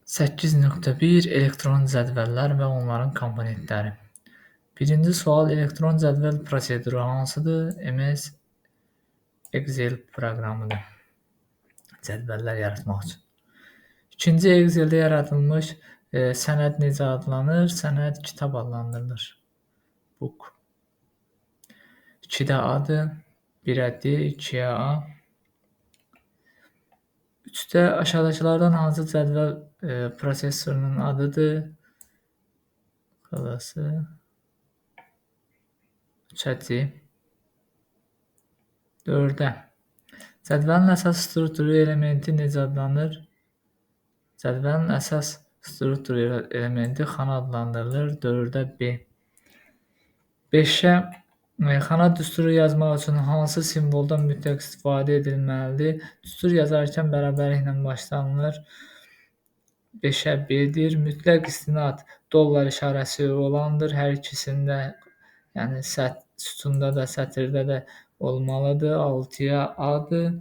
8.1 Elektron cədvəllər və onların komponentləri. Birinci sual: elektron cədvəl proseduru hansıdır? MS Excel proqramıdır. Cədvəllər yaratmaq üçün. İkinci, Excel'də yaradılmış sənəd necə adlanır? Sənəd kitab adlandırılır. Book. 2-də A-dır, 1-ə D, 2-yə A. 3-də aşağıdakılardan hansı cədvəl prosesorunun adıdır? Xalası 3-ə 4-də. Cədvəlin əsas strukturu elementi necə adlanır? Cədvəlin əsas strukturu elementi xana adlandırılır. 4-də B. 5-ə xana düsturu yazmaq üçün hansı simvoldan mütləq istifadə edilməlidir? Düstur yazarkən bərabərliklə başlanılır. 5-ə B-dir. Mütləq istinad dollar işarəsi olandır. Hər ikisində, yəni sütunda da, sətirdə də olmalıdır. 6-ya A-dır.